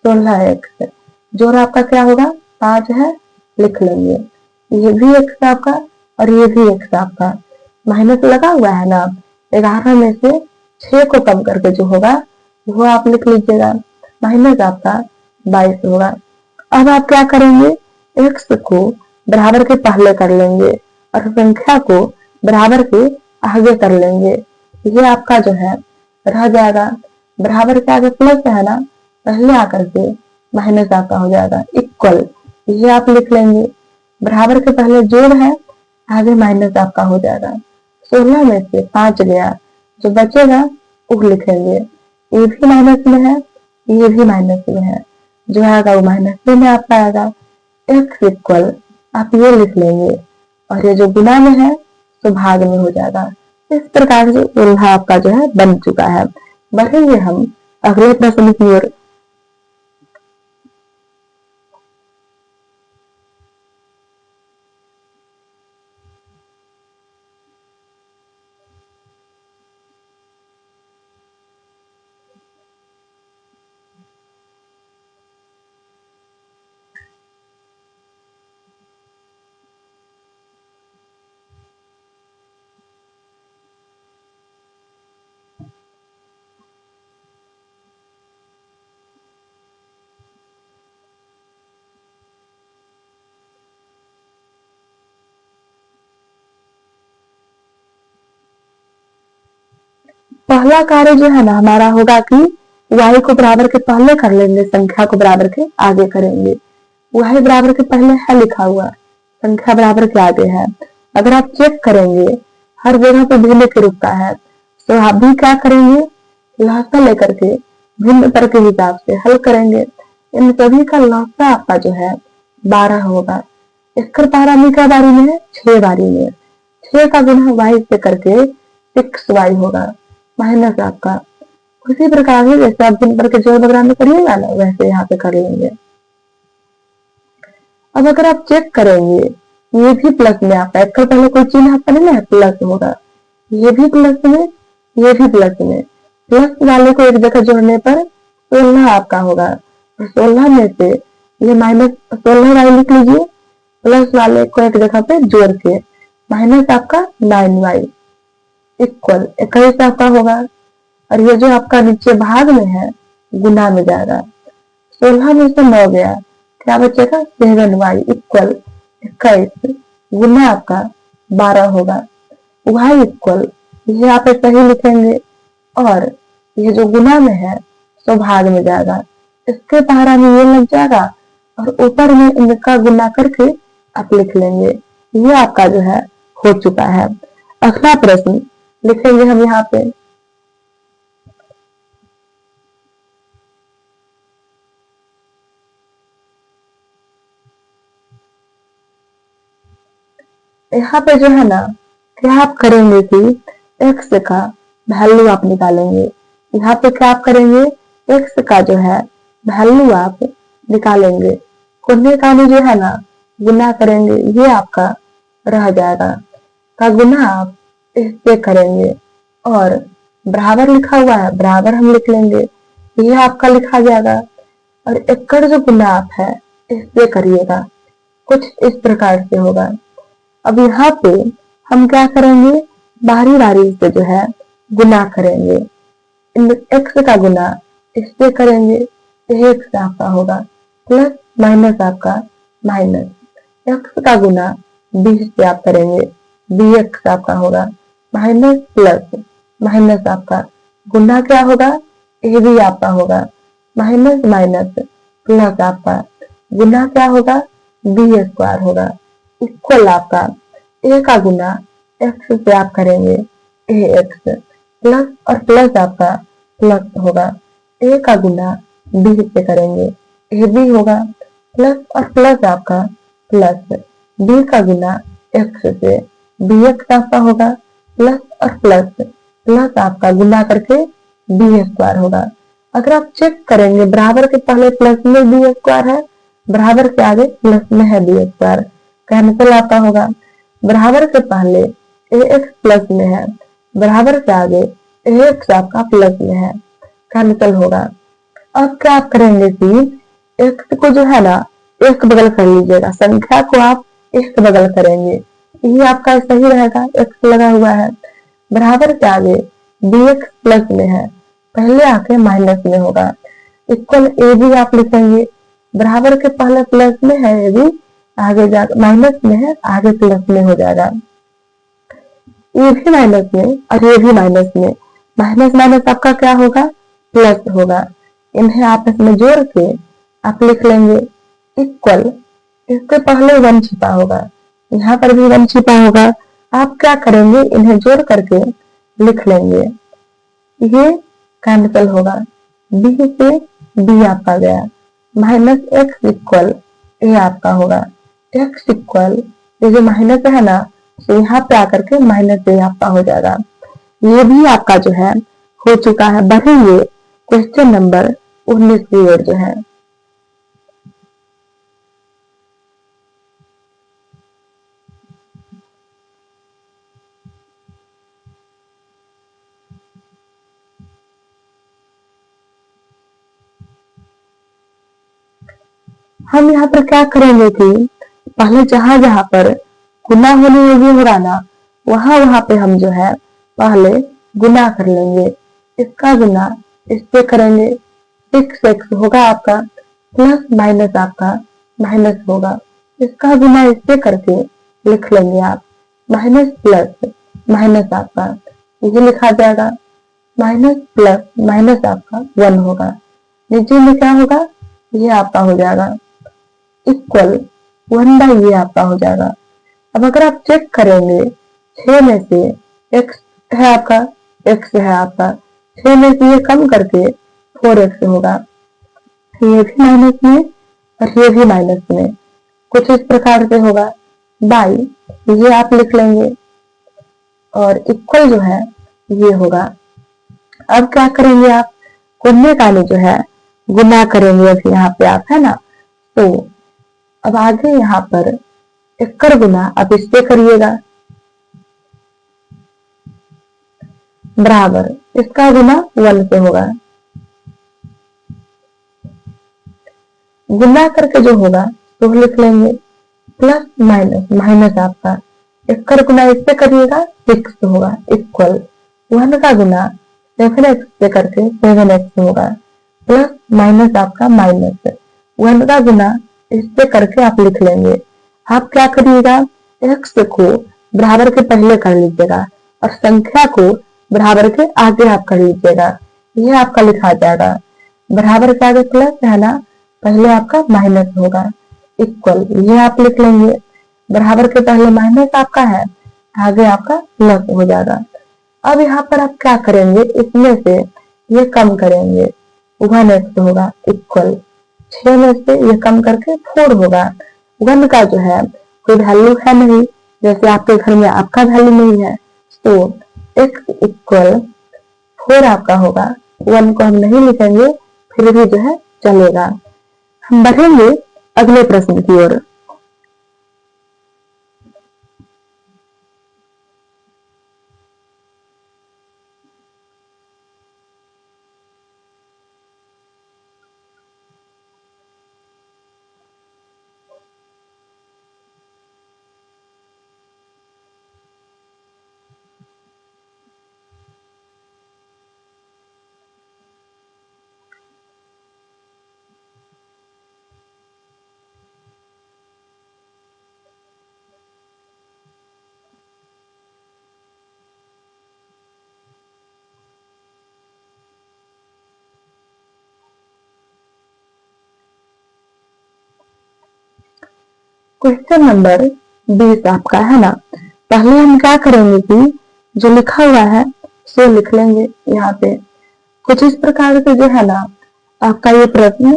16x, जोड़ आपका क्या होगा 5 है, लिख लेंगे। ये भी एक्स आपका और ये भी एक्स आपका, माइनस लगा हुआ है ना, 11 में से 6 को कम करके जो होगा वो आप लिख लीजिएगा, माइनस आपका 22 होगा। अब आप क्या करेंगे, एक्स को बराबर के पहले कर लेंगे और संख्या को बराबर के आगे कर लेंगे। ये आपका जो है रह जाएगा, बराबर के आगे प्लस है ना, पहले आकर के माइनस आपका हो जाएगा, इक्वल। ये आप लिख लेंगे, बराबर के पहले जोड़ है आगे माइनस आपका हो जाएगा। 16 में से 5 गया, जो बचेगा वो लिखेंगे। ये भी माइनस में है, ये भी माइनस में है, जो आएगा वो माइनस में आपका आएगा। x इक्वल आप ये लिख लेंगे और ये जो गुना में है तो भाग में हो जाएगा। इस प्रकार से उल्हा आपका जो है बन चुका है। बढ़ेंगे हम अगले प्रश्न की ओर। पहला कार्य जो है ना हमारा होगा कि y को बराबर के पहले कर लेंगे, संख्या को बराबर के आगे करेंगे। y बराबर के पहले है लिखा हुआ, संख्या बराबर के आगे है। अगर आप चेक करेंगे हर जगह पे भिन्न के रुकता है, तो आप भी क्या करेंगे, लहसा लेकर के भिन्न पर के हिसाब से हल करेंगे। इन सभी का लहसा आपका जो है 12 होगा। इसका पारामी क्या बारी में है, 6 बारी में। 6 का गुना y से करके 6y होगा माइनस आपका। उसी प्रकार से जैसे आप भिन्न पर के जोड़ वगैरह में करिएगा ना, वैसे यहाँ पे कर लेंगे। अब अगर आप चेक करेंगे ये भी प्लस में आता है, इसका पहले कोई चिन्ह आपका नहीं है, प्लस होगा। ये भी प्लस में, ये भी प्लस में। प्लस वाले को एक जगह जोड़ने पर 16 आपका होगा, और 16 में से ये माइनस 16 वाई लिख लीजिए, प्लस वाले को एक जगह पे जोड़ के माइनस आपका 9y इक्वल 21 आपका होगा। और ये जो आपका नीचे भाग में है गुना में जाएगा। 16 में से 9 गया, क्या बचेगा 7y इक्वल 21 गुना आपका 12 होगा। y इक्वल ये आप सही लिखेंगे, और ये जो गुना में है तो भाग में जाएगा। इसके पहाड़ा में ये लग जाएगा और ऊपर में इनका गुना करके आप लिख लेंगे। ये आपका जो है हो चुका है। अगला प्रश्न लिखेंगे हम यहाँ पे। यहाँ पे जो है ना क्या आप करेंगे कि x का वैल्यू आप निकालेंगे। यहाँ पे क्या आप करेंगे, x का जो है वैल्यू आप निकालेंगे। गुने का जो है ना गुना करेंगे, ये आपका रह जाएगा। का गुना आप इससे करेंगे और बराबर लिखा हुआ है, बराबर हम लिख लेंगे, ये आपका लिखा जाएगा। और एकड़ जो गुना आप है इससे करिएगा, कुछ इस प्रकार से होगा। अब यहाँ पे हम क्या करेंगे, बारी बारी से जो है गुना करेंगे। इन x का गुना इससे करेंगे, x आपका होगा प्लस माइनस आपका माइनस। x का गुना b से आप करेंगे, bx आपका होगा माइनस प्लस माइनस आपका गुना क्या होगा, ab आपका होगा माइनस माइनस प्लस आपका गुना क्या होगा, b स्क्वायर होगा इक्वल आपका a का गुना x से आप करेंगे ax प्लस और प्लस आपका प्लस होगा। a का गुना b से करेंगे ab होगा प्लस और प्लस आपका प्लस। b का गुना x से bx आपका होगा प्लस और प्लस प्लस आपका गुना करके b स्क्वायर होगा। अगर आप चेक करेंगे बराबर के पहले प्लस में b स्क्वायर है, बराबर के आगे प्लस में है b स्क्वायर, कैंसिल आपका होगा। बराबर के पहले ax प्लस में है, बराबर के आगे ax आपका प्लस में है, कैंसिल होगा। अब क्या आप करेंगे कि x को जो है ना एक बगल कर लीजिएगा, संख्या को आप एक बगल करेंगे, ये आपका सही रहेगा। x लगा हुआ है, बराबर के आगे bx प्लस में है, पहले आके माइनस में होगा इक्वल ab आप लिखेंगे। बराबर के पहले प्लस में है ab, आगे जाकर माइनस में है, आगे प्लस में हो जाएगा। ये भी माइनस में और ये भी माइनस में, माइनस माइनस आपका क्या होगा, प्लस होगा। इन्हें आपस में जोड़ के आप लिख लेंगे इक्वल, इसके पहले 1 छिपा होगा, यहाँ पर भी 1 छिपा होगा। आप क्या करेंगे, इन्हें जोड़ करके लिख लेंगे। ये कैंसिल होगा, बी से बी आपका गया, माइनस एक्स इक्वल ए आपका होगा। एक्स इक्वल ये जो माइनस है ना, तो यहाँ पे आकर के माइनस ए आपका हो जाएगा। ये भी आपका जो है हो चुका है। बढ़ेंगे क्वेश्चन नंबर 19 की ओर जो है। हम यहाँ पर क्या करेंगे कि पहले जहां जहां पर गुना होने योग्य होगा ना, वहां वहां पे हम जो है पहले गुना कर लेंगे। इसका गुना इससे करेंगे, 6x होगा आपका, प्लस माइनस आपका माइनस होगा। इसका गुना इससे करके लिख लेंगे आप, माइनस प्लस माइनस आपका ये लिखा जाएगा, माइनस प्लस माइनस आपका 1 होगा। नीचे में क्या होगा, ये आपका हो जाएगा इक्वल 1 ये आपका हो जाएगा। अब अगर आप चेक करेंगे 6 में से x है आपका, x है आपका, 6 में से ये कम करके 4x होगा। ये भी माइनस में और ये भी माइनस में, कुछ इस प्रकार से होगा। बाई ये आप लिख लेंगे और इक्वल जो है ये होगा। अब क्या करेंगे आप, गुणने का जो है गुना करेंगे। अब यहाँ पे आप है ना, तो अब आगे यहाँ पर एक्कर गुना आप इससे करिएगा, बराबर इसका गुना 1 से होगा। गुना करके जो होगा तो लिख लेंगे प्लस माइनस माइनस आपका एक्कर गुना इससे करिएगा 6 होगा, इक्वल 1 का गुना 7x से करके 7x होगा, प्लस माइनस आपका माइनस 1 का गुना इससे करके आप लिख लेंगे। आप क्या करिएगा, x को बराबर के पहले कर लीजिएगा और संख्या को बराबर के आगे आप कर लीजिएगा। ये आपका लिखा जाएगा, बराबर के आगे प्लस है ना, पहले आपका माइनस होगा, इक्वल ये आप लिख लेंगे। बराबर के पहले माइनस आपका है, आगे आपका प्लस हो जाएगा। अब यहाँ पर आप क्या करेंगे, इसमें से ये कम करेंगे, 1x होगा, इक्वल 6 में से ये कम करके 4 होगा। 1 का जो है कोई वैल्यू है नहीं, जैसे आपके घर में आपका वैल्यू नहीं है, तो x इक्वल 4 आपका होगा। 1 को हम नहीं लिखेंगे, फिर भी जो है चलेगा। हम बढ़ेंगे अगले प्रश्न की ओर। क्वेश्चन नंबर 20 आपका है ना। पहले हम क्या करेंगे कि जो लिखा हुआ है सो लिख लेंगे। यहाँ पे कुछ इस प्रकार से जो है ना आपका ये प्रश्न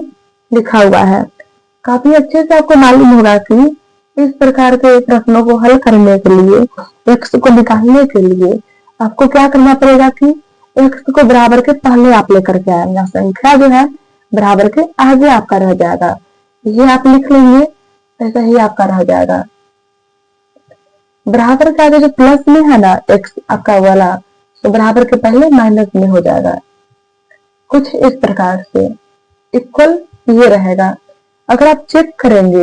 लिखा हुआ है। काफी अच्छे से आपको मालूम होगा कि इस प्रकार के प्रश्नों को हल करने के लिए, x को निकालने के लिए आपको क्या करना पड़ेगा कि x को बराबर के पहले आप लेकर के आएंगे, संख्या जो है बराबर के आगे आपका रह जाएगा। ये आप लिख लेंगे, ऐसा ही आपका रह जाएगा। बराबर के आगे जो प्लस में है ना x आपका वाला, तो बराबर के पहले माइनस में हो जाएगा, कुछ इस प्रकार से। इक्वल ये रहेगा। अगर आप चेक करेंगे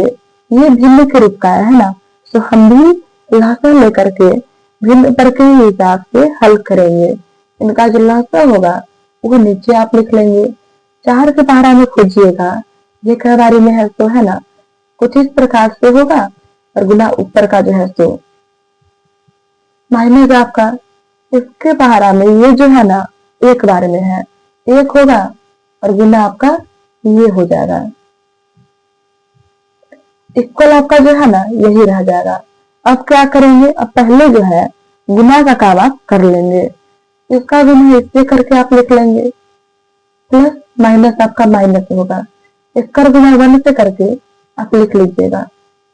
ये भिन्न के रूप का है ना, तो हम भी लहसा लेकर के भिन्न पर के हिसाब से हल करेंगे। इनका जो लहसा होगा वो नीचे आप लिख लेंगे। 4 के पहाड़ा में खोजिएगा, ये कई बारी में है तो है ना, कुछ इस प्रकार से होगा और गुना ऊपर का जो है सो माइनस आपका इसके पहाड़ा में ये जो है ना एक बार में है, 1 होगा और गुना आपका ये हो जाएगा। इक्वल आपका जो है ना यही रह जाएगा। अब क्या करेंगे, अब पहले जो है गुना का काम आप कर लेंगे। इसका गुना इससे करके आप लिख लेंगे, प्लस माइनस आपका माइनस होगा, इसका गुना 1 से करके आप लिख लीजिएगा,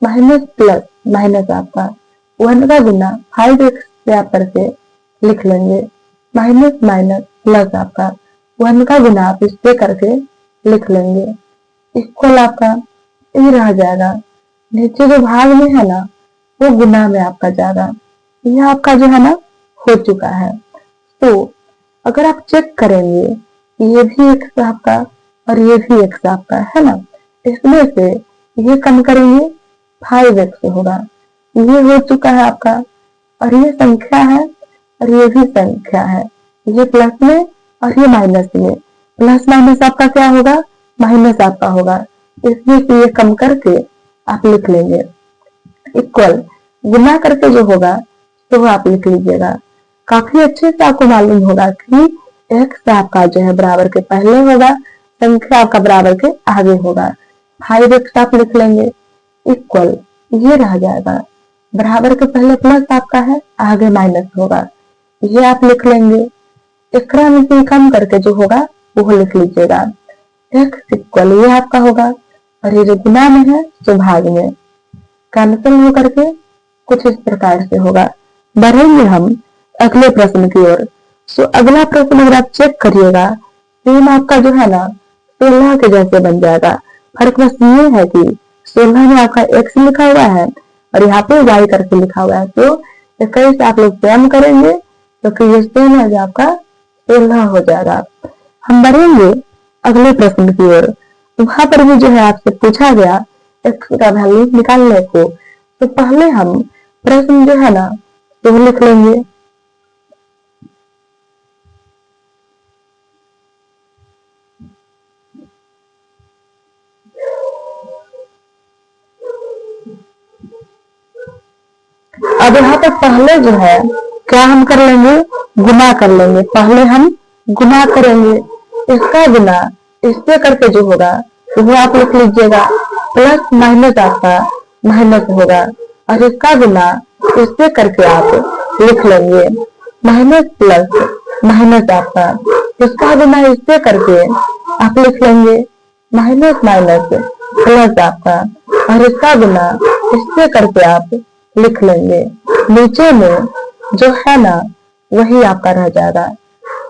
माइनस प्लस माइनस आपका 1 का गुना 5x से आप करके लिख लेंगे, माइनस माइनस प्लस आपका 1 का गुना आप इससे करके लिख लेंगे, इक्वल आपका ये रह जाएगा। नीचे जो भाग में है ना वो गुना में आपका जाएगा। यह आपका जो है ना हो चुका है। तो अगर आप चेक करेंगे ये भी x आपका और ये भी x आपका है ना, इसमें से ये कम करेंगे 5x होगा, ये हो चुका है आपका, और ये संख्या है और ये भी संख्या है, ये प्लस में और ये माइनस में, प्लस माइनस आपका क्या होगा, माइनस आपका होगा, इसमें से ये कम करके आप लिख लेंगे, इक्वल गुना करके जो होगा तो आप लिख लीजिएगा। काफी अच्छे से आपको मालूम होगा कि x आपका जो है बराबर के पहले होगा, संख्या आपका बराबर के आगे होगा, 5x आप लिख लेंगे, इक्वल ये रह जाएगा, बराबर के पहले प्लस आपका है, आगे माइनस होगा, ये आप लिख लेंगे, एकरा में से कम करके जो होगा वो लिख लीजिएगा, x इक्वल ये आपका होगा, और ये जो गुना में है तो भाग में कैंसिल हो करके कुछ इस प्रकार से होगा। बढ़ेंगे हम अगले प्रश्न की ओर। सो अगला प्रश्न अगर आप चेक करिएगा, सेम आपका जो है ना 16 के जैसे बन जाएगा। फर्क बस ये है कि 16 में आपका x लिखा हुआ है और यहाँ पे y करके लिखा हुआ है, तो 21 आप लोग सेम करेंगे क्योंकि ये सेम है जो आपका 16 हो जाएगा। हम बढ़ेंगे अगले प्रश्न की ओर। वहां पर भी जो है आपसे पूछा गया x का वैल्यू निकालने को, तो पहले हम प्रश्न जो है ना तो लिख लेंगे, अब यहाँ पर पहले जो है क्या हम कर लेंगे, गुना कर लेंगे, पहले हम गुना करेंगे, इसका गुना इससे करके जो होगा वो आप लिख लीजिएगा, प्लस माइनस आपका माइनस होगा, और इसका गुना इससे करके आप लिख लेंगे, माइनस प्लस माइनस आपका, इसका गुना इससे करके आप लिख लेंगे, माइनस माइनस प्लस आपका, और इसका गुना इससे करके आप लिख लेंगे। नीचे में जो है ना वही आपका रह जाएगा।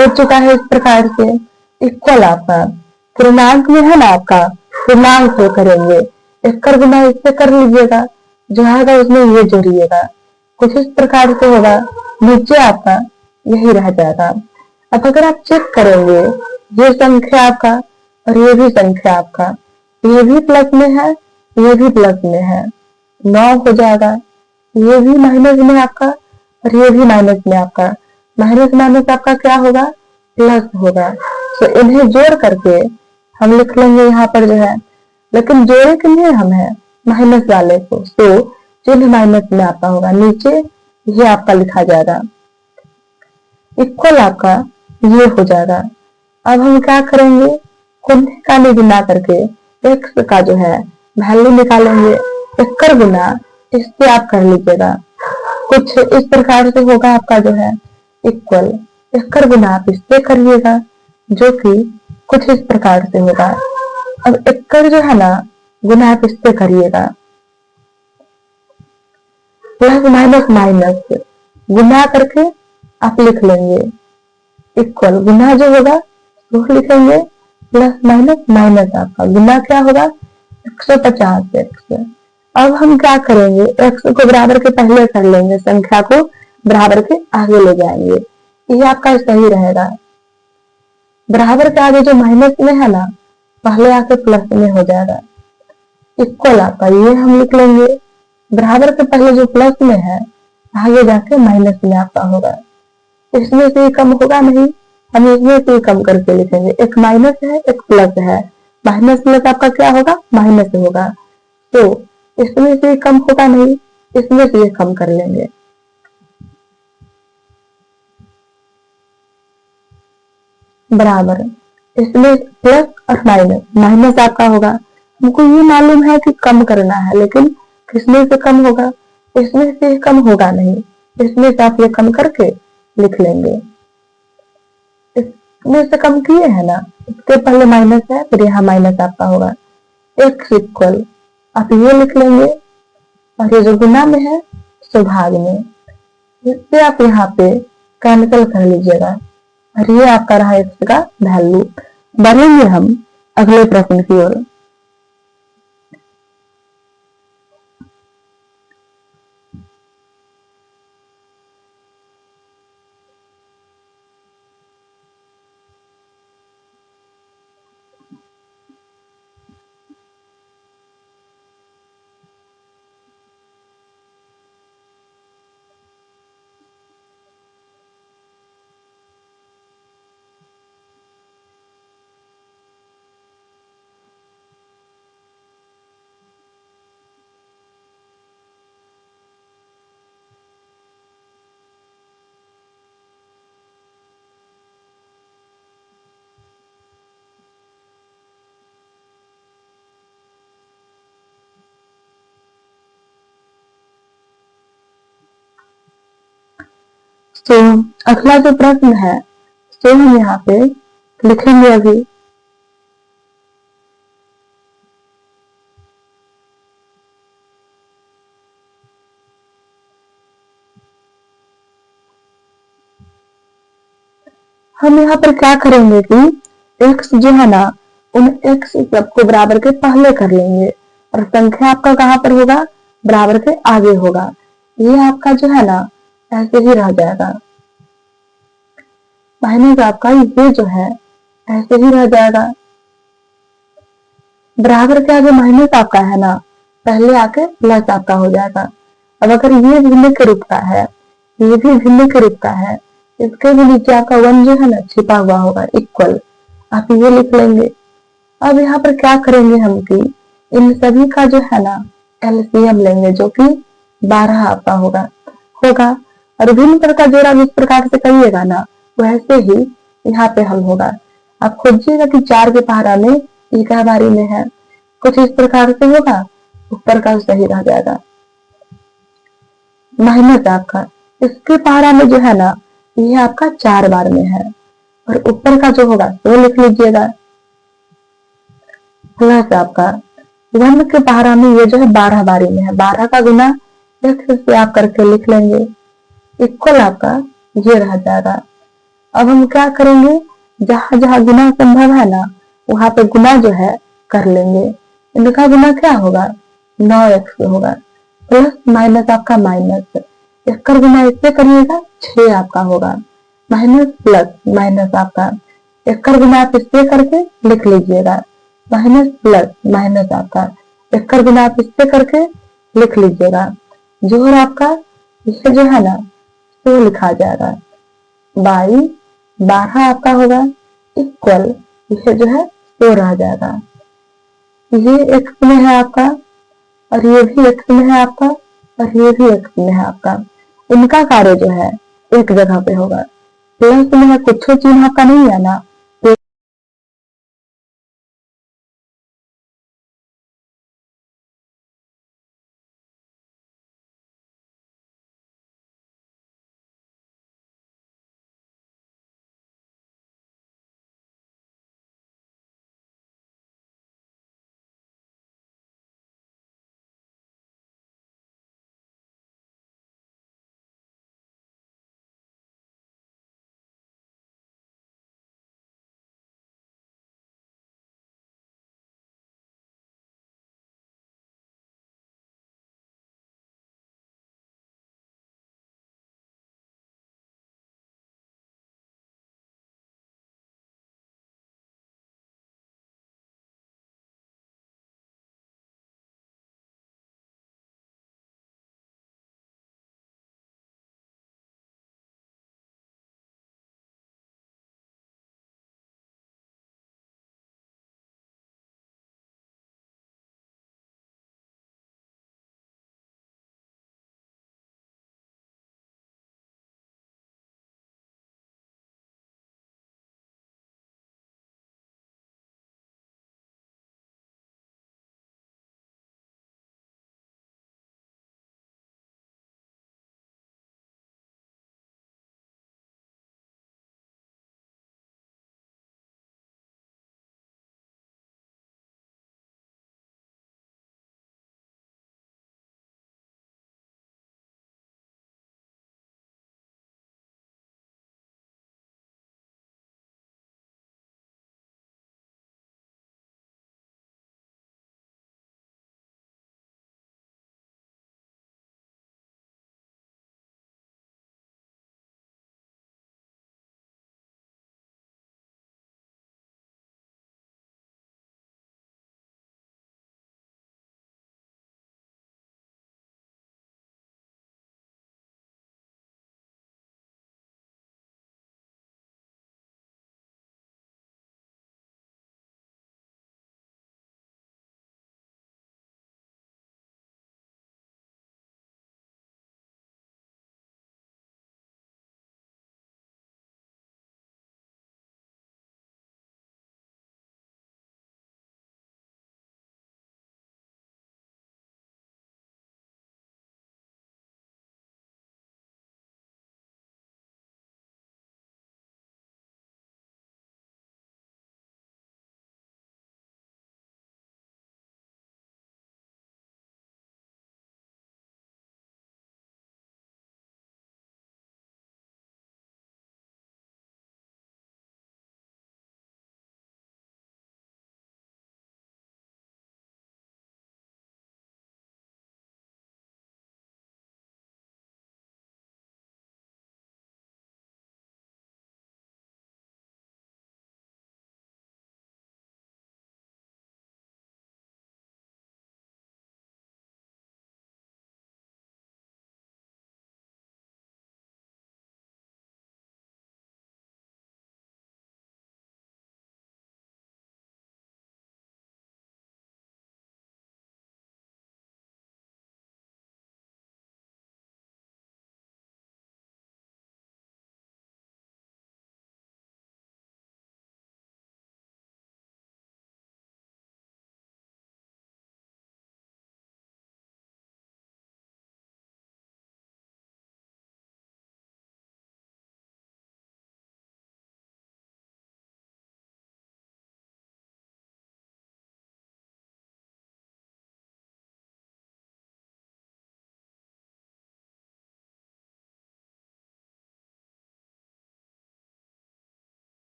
हो चुका है इस प्रकार से, इक्वल आपका पूर्णांक में है ना आपका पूर्णांक से करेंगे, इसका गुना इससे कर लीजिएगा, जो आएगा उसमें ये जोड़िएगा, कुछ इस प्रकार से होगा। नीचे आपका यही रह जाएगा। अब अगर आप चेक करेंगे ये संख्या आपका और ये भी संख्या आपका, ये भी प्लस में है, ये भी प्लस में है, 9 हो जाएगा, ये भी माइनस में आपका और ये भी माइनस में आपका, माइनस माइनस आपका क्या होगा, प्लस होगा। तो इन्हें जोड़ करके हम लिख लेंगे यहाँ पर जो है, लेकिन जोड़े के लिए हम है माइनस वाले को, तो चिन्ह माइनस में आपका होगा, नीचे ये आपका लिखा जाएगा, इक्वल आपका ये हो जाएगा। अब हम क्या करेंगे, गुणे का गुना करके x का जो है वैल्यू निकालेंगे, इसका गुना इससे आप कर लीजिएगा, कुछ इस प्रकार से होगा आपका जो है इक्वल, इसका गुना आप इससे करिएगा जो कि कुछ इस प्रकार से होगा। अब एकड़ जो है ना गुना आप इससे करिएगा, प्लस माइनस माइनस गुना करके आप लिख लेंगे, इक्वल गुना जो होगा वो लिखेंगे, प्लस माइनस माइनस आपका गुना क्या होगा 150x। अब हम क्या करेंगे, x को बराबर के पहले कर लेंगे, संख्या को बराबर के आगे ले जाएंगे, ये आपका सही रहेगा। बराबर के आगे जो माइनस में है ना पहले आके प्लस में हो जाएगा, इक्वल आपका ये हम लिख लेंगे, बराबर के पहले जो प्लस में है आगे जाके माइनस में आपका होगा, इसमें से कम होगा नहीं, हम इसमें से कम करके लिखेंगे, एक माइनस है एक प्लस है, माइनस प्लस आपका क्या होगा माइनस होगा, तो इसमें से कम होगा नहीं, इसमें से कम कर लेंगे, बराबर इसमें प्लस और माइनस, माइनस आपका होगा, हमको ये मालूम है कि कम करना है, लेकिन किसमें से कम होगा, इसमें से कम होगा नहीं, इसमें से आप ये कम करके लिख लेंगे। इसमें से कम किए है ना, इसके पहले माइनस है, फिर यहाँ माइनस आपका होगा x इक्वल, आप ये लिख लेंगे, और ये जो गुना में है सो भाग में, इससे आप यहाँ पे कैंसिल कर लीजिएगा, और ये आपका रहा x का वैल्यू। बढ़ेंगे हम अगले प्रश्न की ओर। तो अगला जो प्रश्न है तो हम यहाँ पे लिखेंगे अभी। हम यहाँ पर क्या करेंगे कि x जो है ना, उन x सबको बराबर के पहले कर लेंगे, और संख्या आपका कहाँ पर होगा, बराबर के आगे होगा। ये आपका जो है ना ऐसे ही रह जाएगा, माइनस आपका ये जो है ऐसे ही रह जाएगा। बराबर के आगे माइनस आपका है ना, पहले आके प्लस आपका हो जाएगा। अब अगर ये भिन्न के रूप का है, ये भी भिन्न के रूप का है, इसके भी नीचे आपका 1 जो है ना छिपा हुआ होगा, इक्वल, आप ये लिख लेंगे। अब यहाँ पर क्या करेंगे हम कि इन सभी का जो है ना एलसीएम लेंगे, जो कि 12 आपका होगा। और भिन्न पर का जोड़ा जिस प्रकार से करिएगा ना, वैसे ही यहाँ पे हल होगा। आप खोजिएगा कि 4 के पहाड़ा में इका बारी में है, कुछ इस प्रकार से होगा, ऊपर का सही रह जाएगा। माइनस आपका इसके पहाड़ा में जो है ना, ये आपका 4 बार में है, और ऊपर का जो होगा वो लिख लीजिएगा। प्लस आपका 1 के पहाड़ा में ये जो है 12 बारी में है, 12 का गुना x से आप करके लिख लेंगे, इक्वल आपका ये रह जाएगा। अब हम क्या करेंगे, जहां जहां गुना संभव है ना, वहां पे गुना जो है कर लेंगे। इनका गुना क्या होगा, 9x होगा, प्लस माइनस आपका माइनस, इसका गुना इससे करिएगा 6 आपका होगा, माइनस प्लस माइनस आपका, इसका गुना आप इससे करके लिख लीजिएगा, माइनस प्लस माइनस आपका, इसका गुना आप इससे करके लिख लीजिएगा। जोड़ आपका इससे जो है ना तो लिखा जाएगा, 12 आपका होगा, इक्वल इसे जो है तो रह जाएगा। ये x में है आपका, और ये भी x में है आपका, और ये भी x में है आपका। इनका कार्य जो है एक जगह पे होगा, प्लस में है, कुछ चिन्ह आपका नहीं है ना,